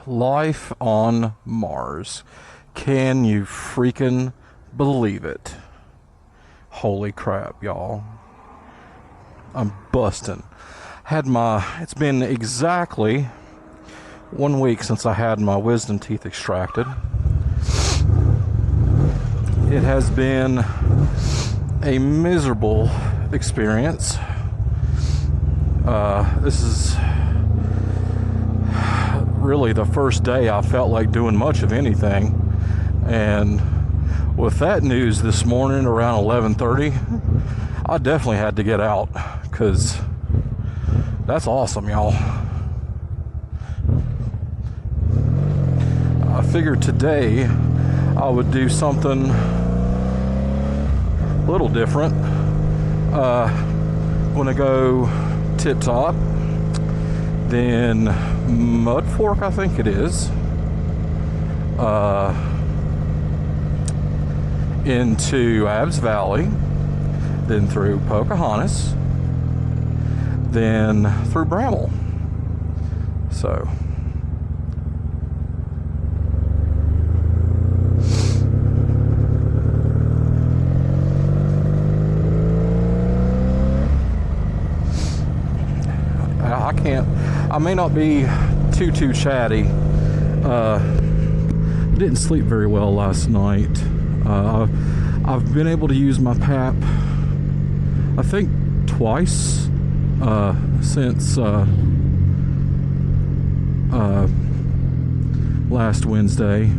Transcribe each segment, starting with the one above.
Life on Mars. Can you freaking believe it? Holy crap, y'all. I'm busting. It's been exactly 1 week since I had my wisdom teeth extracted. It has been a miserable experience. This is really the first day I felt like doing much of anything, and with that news this morning around 11:30, I definitely had to get out, because that's awesome, y'all. I figured today I would do something a little different. Gonna go Tip Top, then Mud Fork, I think it is, into Abbs Valley, then through Pocahontas, then through Bramble. So I may not be too chatty. Didn't sleep very well last night. I've been able to use my PAP, I think, twice since last Wednesday.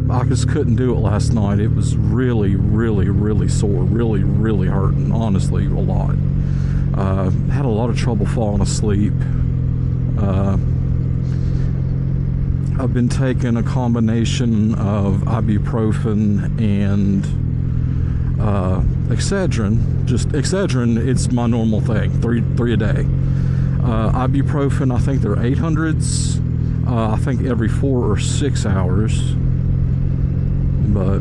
I just couldn't do it last night. It was really sore, really hurting, honestly, a lot. Had a lot of trouble falling asleep. I've been taking a combination of ibuprofen and Excedrin. Just Excedrin, it's my normal thing, three a day. Ibuprofen, I think they're 800s. I think every 4 or 6 hours. But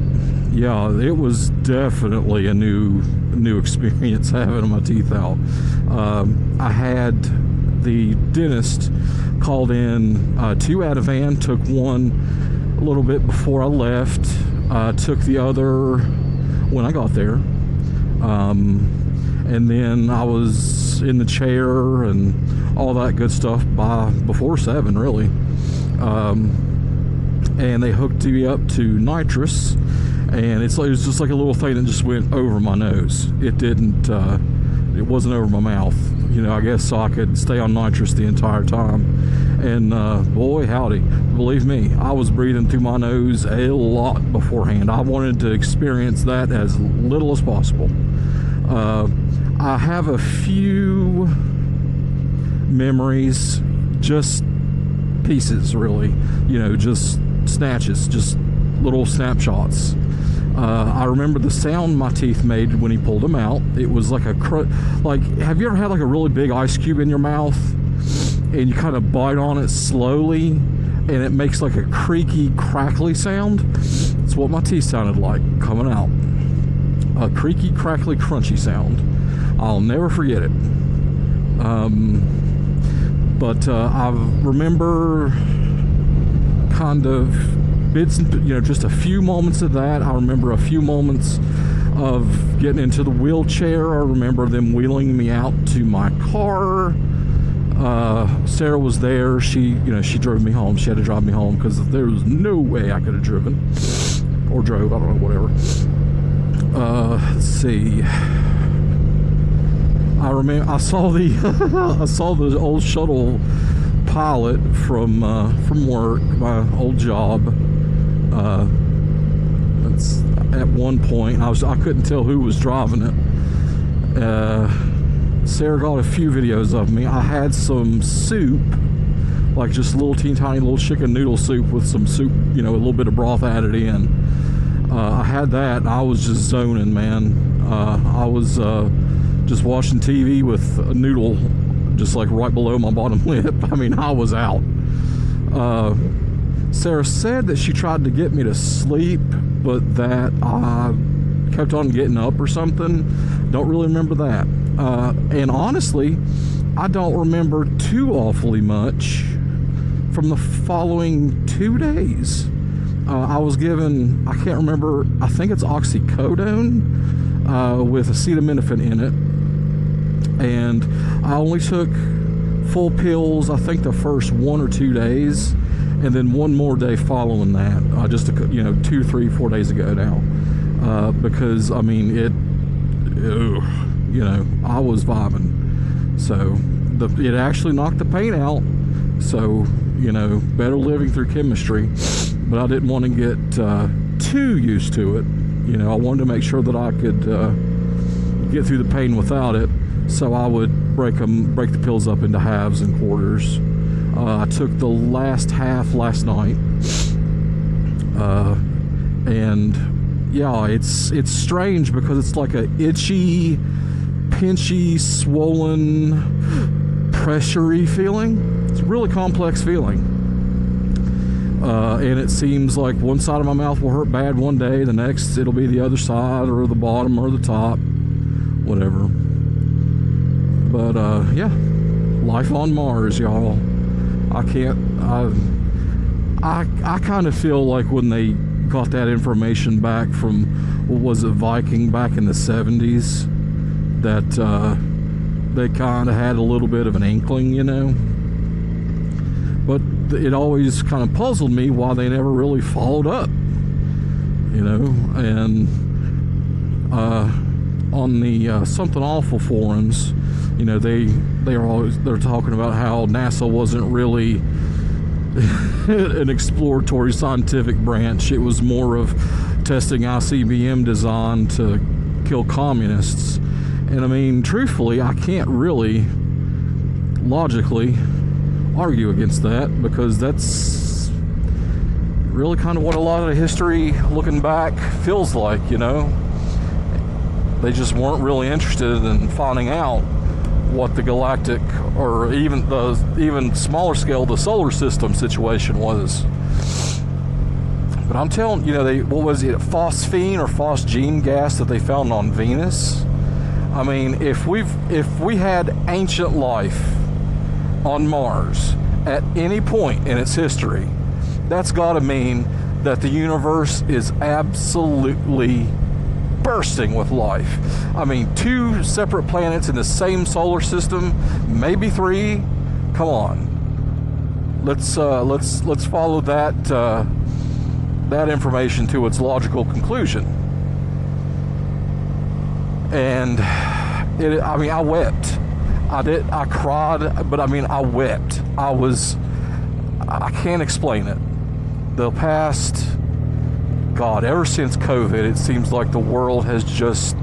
yeah, it was definitely a new experience having my teeth out. I had the dentist called in 2 Ativan, took one a little bit before I left, took the other when I got there, and then I was in the chair and all that good stuff before 7, really. And they hooked me up to nitrous, and it was just like a little thing that just went over my nose. It wasn't over my mouth, I guess, so I could stay on nitrous the entire time. And boy howdy, believe me, I was breathing through my nose a lot beforehand. I wanted to experience that as little as possible. I have a few memories, just pieces, really, just snatches, just little snapshots. I remember the sound my teeth made when he pulled them out. It was like have you ever had like a really big ice cube in your mouth and you kind of bite on it slowly and it makes like a creaky, crackly sound? It's what my teeth sounded like coming out. A creaky, crackly, crunchy sound. I'll never forget it. But I remember kind of bits and, just a few moments of that. I remember a few moments of getting into the wheelchair. I remember them wheeling me out to my car. Sarah was there. She drove me home. She had to drive me home because there was no way I could have driven or drove. I don't know, whatever. Let's see. I remember I saw the old shuttle pilot from work, my old job. That's at one point I couldn't tell who was driving it. Sarah got a few videos of me. I had some soup, like just tiny little chicken noodle soup with some soup, a little bit of broth added in. I had that and I was just zoning, man. I was just watching TV with a noodle just like right below my bottom lip. I mean, I was out. Sarah said that she tried to get me to sleep, but that I kept on getting up or something. Don't really remember that. And honestly, I don't remember too awfully much from the following 2 days. I was given, I can't remember, I think it's oxycodone with acetaminophen in it. And I only took full pills, I think the first 1 or 2 days, and then one more day following that, just 2, 3, 4 days ago now, because I mean I was vibing, so it actually knocked the pain out. So better living through chemistry, but I didn't want to get too used to it. I wanted to make sure that I could get through the pain without it. So I would break the pills up into halves and quarters. I took the last half last night, and yeah, it's strange because it's like a itchy, pinchy, swollen, pressury feeling. It's a really complex feeling, and it seems like one side of my mouth will hurt bad one day, the next it'll be the other side or the bottom or the top, whatever. But yeah, life on Mars, y'all. I kind of feel like when they got that information back from, what was it, Viking back in the 70s, that they kind of had a little bit of an inkling, but it always kind of puzzled me why they never really followed up, and on the Something Awful forums, they're talking about how NASA wasn't really an exploratory scientific branch. It was more of testing ICBM design to kill communists. And I mean, truthfully, I can't really logically argue against that, because that's really kind of what a lot of the history looking back feels like. They just weren't really interested in finding out what the galactic, or even smaller scale, the solar system situation was. But I'm telling what was it, phosphine or phosgene gas that they found on Venus? I mean, if we had ancient life on Mars at any point in its history, that's got to mean that the universe is absolutely bursting with life. I mean, 2 separate planets in the same solar system, maybe 3. Come on, let's follow that information to its logical conclusion. And I wept. I cried, but I wept. I can't explain it. The past, God, ever since COVID, it seems like the world has just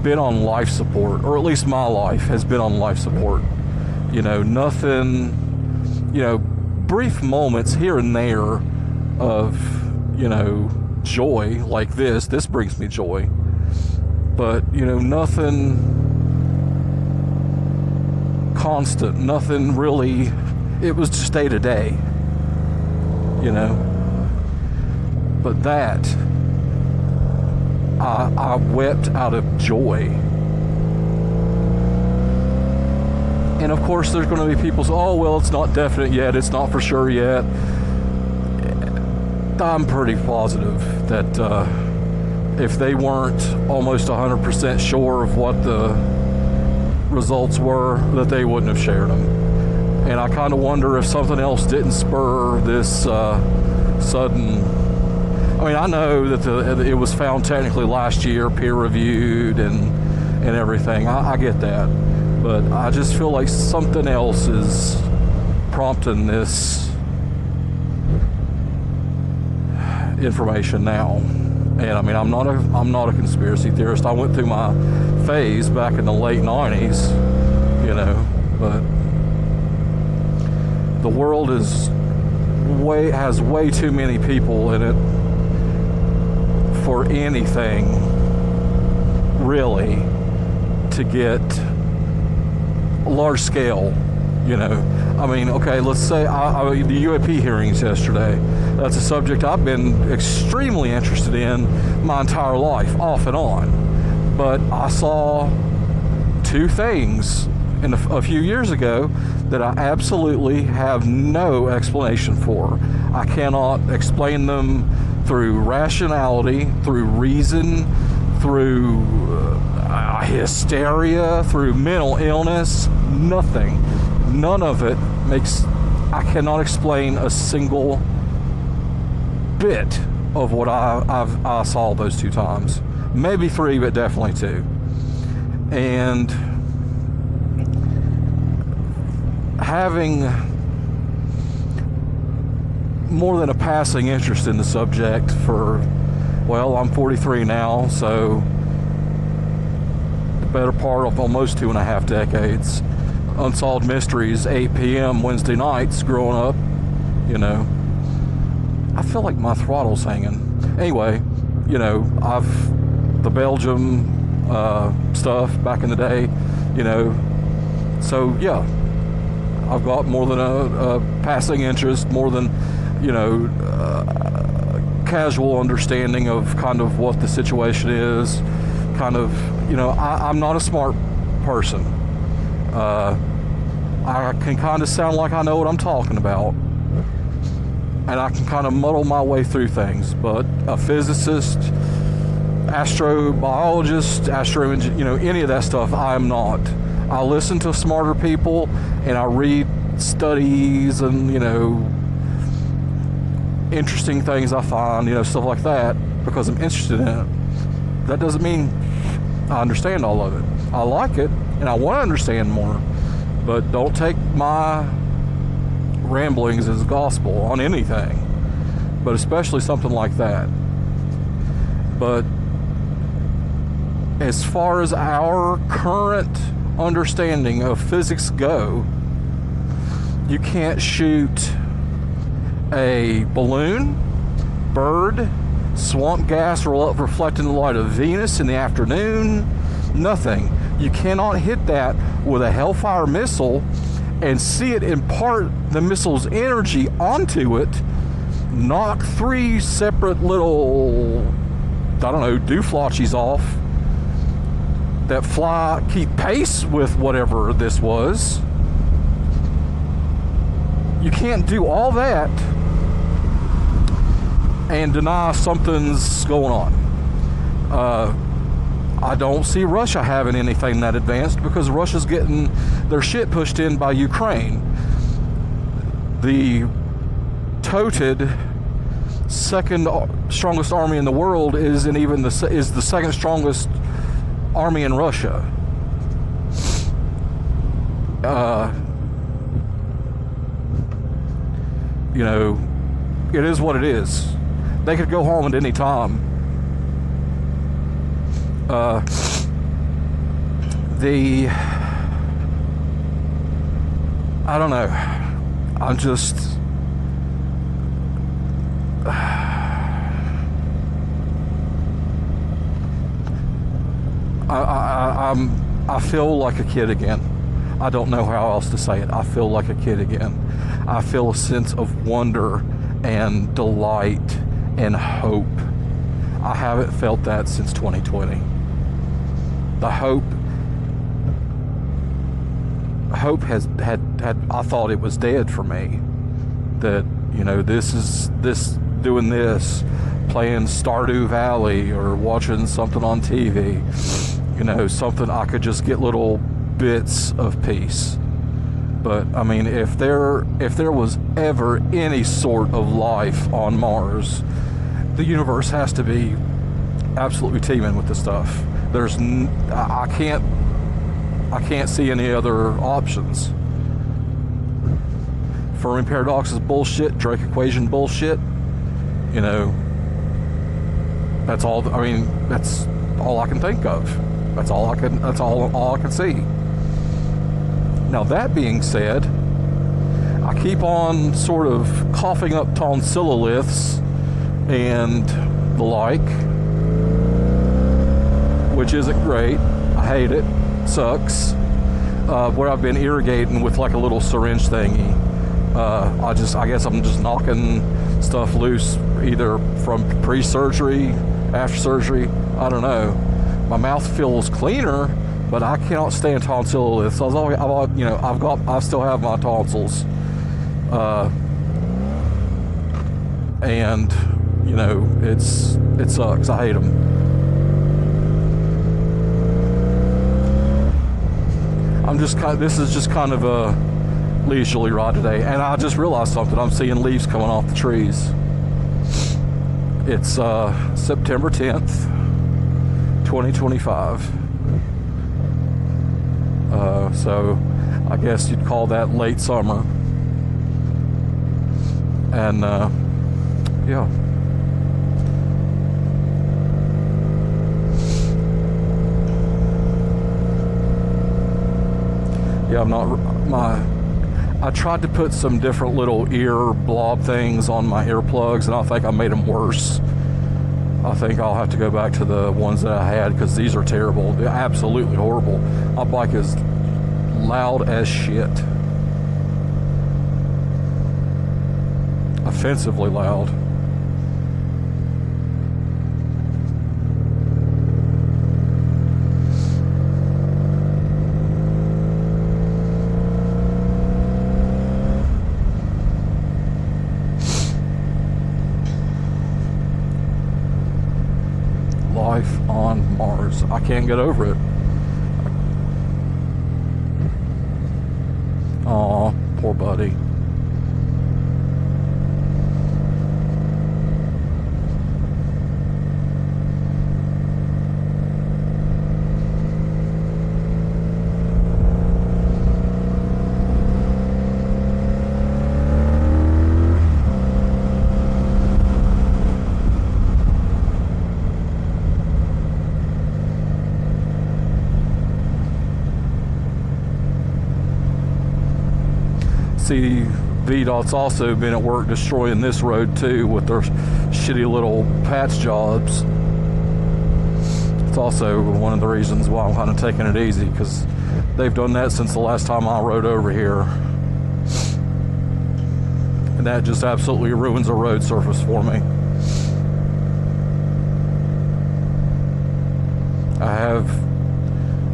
been on life support, or at least my life has been on life support. Nothing, brief moments here and there of, joy like this. This brings me joy. But, nothing constant, nothing really. It was just day to day, But that, I wept out of joy. And of course, there's going to be people say, oh, well, it's not definite yet, it's not for sure yet. I'm pretty positive that if they weren't almost 100% sure of what the results were, that they wouldn't have shared them. And I kind of wonder if something else didn't spur this sudden. I know that it was found technically last year, peer-reviewed and everything. I get that. But I just feel like something else is prompting this information now. And I'm not a conspiracy theorist. I went through my phase back in the late 90s, but the world has way too many people in it for anything really to get large scale. Okay, let's say the UAP hearings yesterday. That's a subject I've been extremely interested in my entire life, off and on. But I saw 2 things a few years ago that I absolutely have no explanation for. I cannot explain them through rationality, through reason, through hysteria, through mental illness. Nothing. None of it makes... I cannot explain a single bit of what I saw those 2 times. Maybe 3, but definitely 2. And having more than a passing interest in the subject for, well, I'm 43 now, so the better part of almost 2.5 decades. Unsolved Mysteries, 8 p.m. Wednesday nights growing up, you know. I feel like my throttle's hanging. Anyway, you know, the Belgium stuff back in the day, you know. So, yeah, I've got more than a passing interest, more than, you know, casual understanding of kind of what the situation is. Kind of, you know, I'm not a smart person. I can kind of sound like I know what I'm talking about, and I can kind of muddle my way through things, but a physicist, astrobiologist, you know, any of that stuff, I am not. I listen to smarter people, and I read studies and, you know, interesting things I find, you know, stuff like that, because I'm interested in it. That doesn't mean I understand all of it. I like it, and I want to understand more, but don't take my ramblings as gospel on anything, but especially something like that. But as far as our current understanding of physics go, you can't shoot a balloon, bird, swamp gas reflecting the light of Venus in the afternoon. Nothing. You cannot hit that with a Hellfire missile and see it impart the missile's energy onto it, knock 3 separate little, I don't know, dooflotchies off that keep pace with whatever this was. You can't do all that and deny something's going on. I don't see Russia having anything that advanced because Russia's getting their shit pushed in by Ukraine. The toted second strongest army in the world is the second strongest army in Russia. You know, it is what it is. They could go home at any time. I don't know. I'm just... I feel like a kid again. I don't know how else to say it. I feel like a kid again. I feel a sense of wonder and delight and hope. I haven't felt that since 2020. The hope has had I thought it was dead for me. That, you know, doing this, playing Stardew Valley or watching something on TV, you know, something I could just get little bits of peace. But I mean, if there was ever any sort of life on Mars, the universe has to be absolutely teeming with this stuff. I can't see any other options. Fermi paradox is bullshit. Drake equation bullshit. You know, that's all. I mean, that's all I can think of. That's all I can see. Now, that being said, I keep on sort of coughing up tonsilloliths and the like, which isn't great. I hate it. Sucks. Where I've been irrigating with like a little syringe thingy. I guess I'm just knocking stuff loose, either from pre-surgery, after surgery. I don't know. My mouth feels cleaner, but I cannot stand tonsillitis. So I still have my tonsils, and it sucks. I hate them. This is just kind of a leisurely ride today, and I just realized something. I'm seeing leaves coming off the trees. It's September 10th, 2025. So I guess you'd call that late summer. And yeah. I tried to put some different little ear blob things on my earplugs, and I think I made them worse. I think I'll have to go back to the ones that I had, because these are terrible. They're absolutely horrible. My bike is loud as shit. Offensively loud. Life on Mars. I can't get over it. Aw, poor buddy. See, VDOT's also been at work destroying this road too with their shitty little patch jobs. It's also one of the reasons why I'm kind of taking it easy, because they've done that since the last time I rode over here. And that just absolutely ruins the road surface for me. I have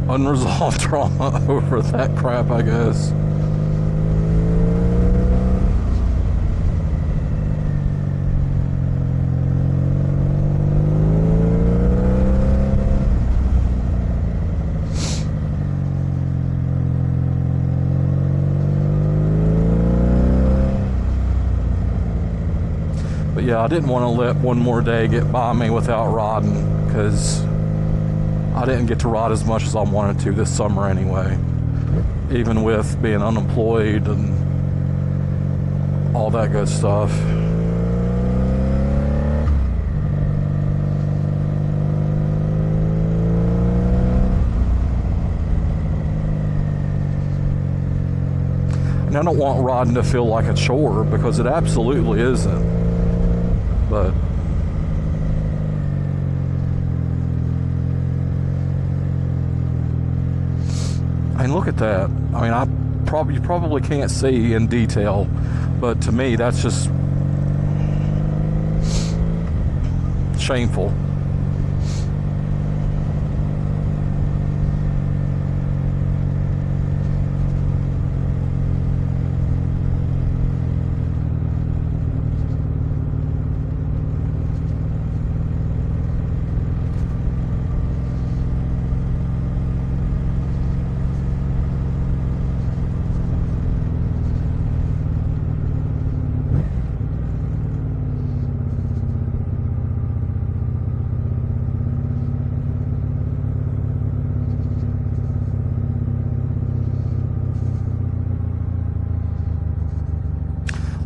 unresolved trauma over that crap, I guess. Yeah, I didn't want to let one more day get by me without riding, because I didn't get to ride as much as I wanted to this summer anyway, even with being unemployed and all that good stuff. And I don't want riding to feel like a chore, because it absolutely isn't. But I mean, look at that. I mean, you probably can't see in detail, but to me, that's just shameful.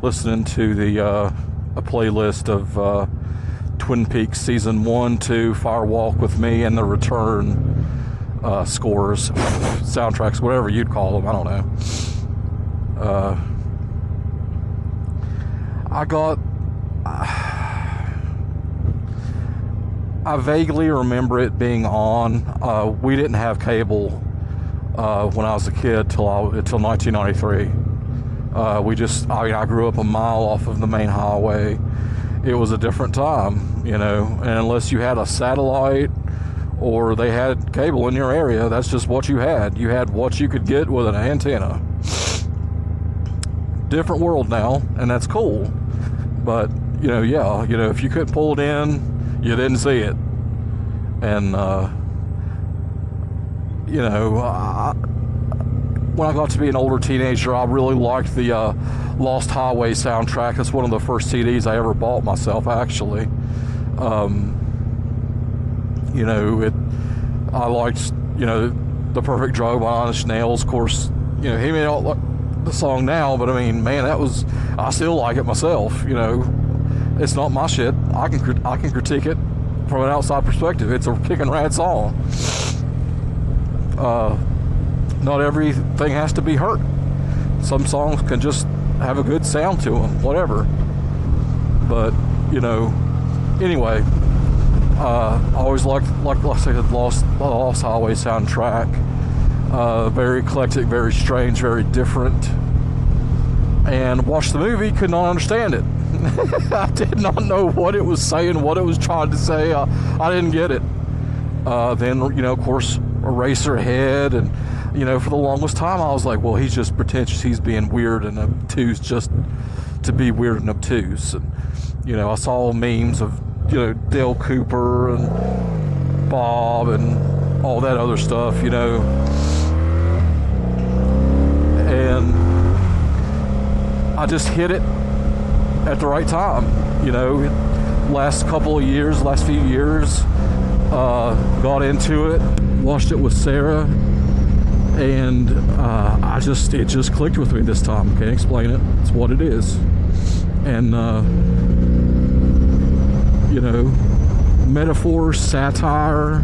Listening to a playlist of Twin Peaks season 1, 2, Fire Walk with Me, and the Return scores, soundtracks, whatever you'd call them. I don't know. I vaguely remember it being on. We didn't have cable when I was a kid till 1993. I grew up a mile off of the main highway. It was a different time, and unless you had a satellite or they had cable in your area. That's just what you had. You had what you could get with an antenna. Different world now, and that's cool. But, if you couldn't pull it in, you didn't see it. And, when I got to be an older teenager, I really liked the Lost Highway soundtrack. That's one of the first CDs I ever bought myself, actually. I liked, The Perfect Drug by Nine Inch Nails. Of course, he may not like the song now, but I mean, man, I still like it myself. It's not my shit. I can critique it from an outside perspective. It's a kickin' rad song. Not everything has to be hurt. Some songs can just have a good sound to them, whatever. But, anyway, I always liked, like I said, Lost Highway soundtrack. Very eclectic, very strange, very different. And watched the movie, could not understand it. I did not know what it was saying, what it was trying to say. I didn't get it. Then, of course, Eraserhead, and, for the longest time I was like, well, he's just pretentious. He's being weird and obtuse just to be weird and obtuse. And, I saw memes of, Dale Cooper and Bob and all that other stuff, and I just hit it at the right time. Last few years, got into it, watched it with Sarah, and it just clicked with me this time. Can't explain it. It's what it is. And metaphors, satire,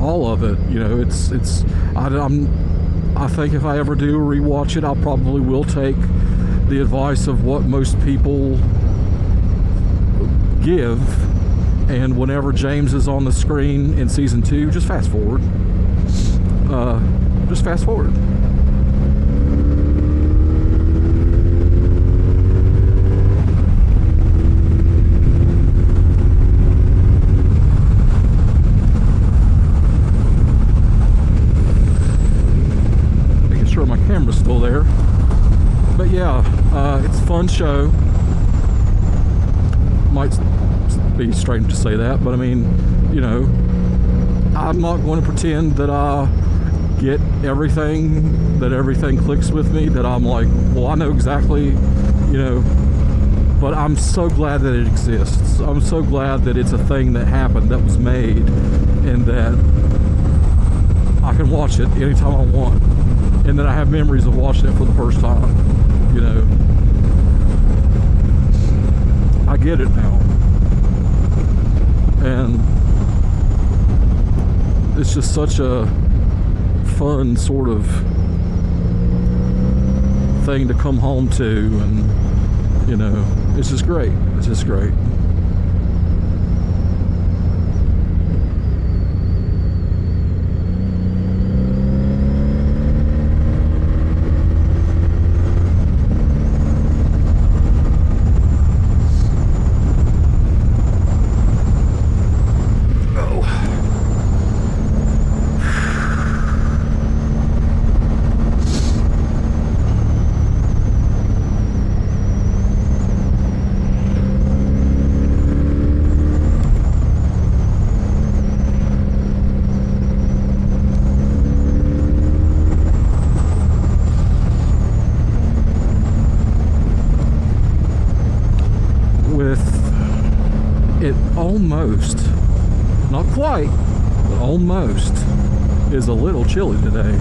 all of it. I think if I ever do rewatch it, I probably will take the advice of what most people give, and whenever James is on the screen in season 2, just fast forward. Making sure my camera's still there. But yeah, it's a fun show. Might be strange to say that, but I mean, I'm not going to pretend that I get everything, that everything clicks with me, that I'm like, well, I know exactly, but I'm so glad that it exists. I'm so glad that it's a thing that happened, that was made, and that I can watch it anytime I want, and that I have memories of watching it for the first time. I get it now. And it's just such a fun sort of thing to come home to, and it's just great. It's just great. Almost, not quite, but almost is a little chilly today.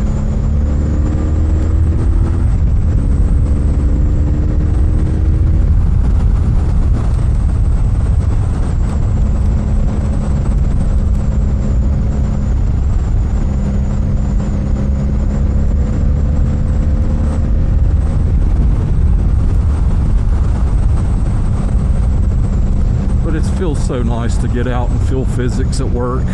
Feels so nice to get out and feel physics at work.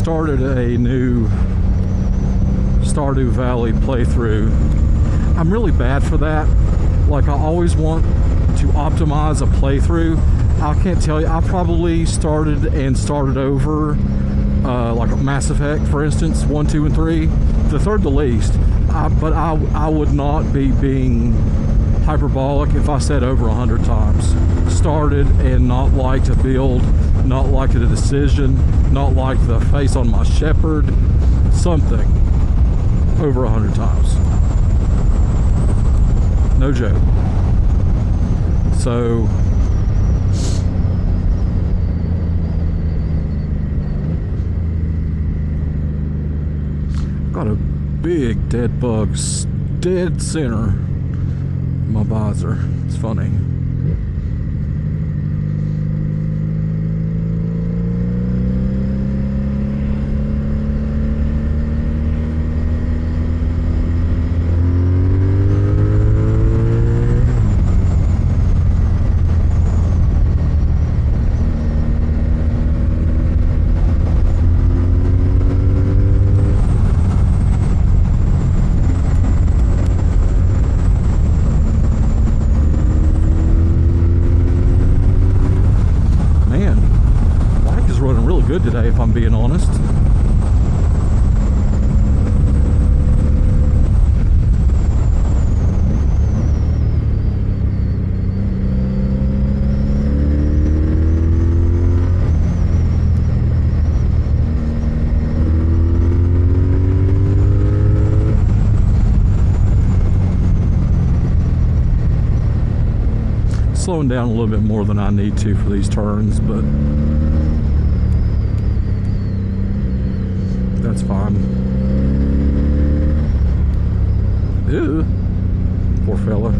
started a new Stardew Valley playthrough. I'm really bad for that. Like, I always want to optimize a playthrough. I can't tell you, I probably started over, like Mass Effect, for instance, 1, 2, and 3. The third the least. But I would not be being hyperbolic if I said over 100 times. Started and not liked a build, not liked a decision, not liked the face on my shepherd, something. Over 100 times. No joke. So got a big dead bug dead center in my visor. It's funny. Good today, if I'm being honest. Slowing down a little bit more than I need to for these turns, but that's fine. Ew. Poor fella.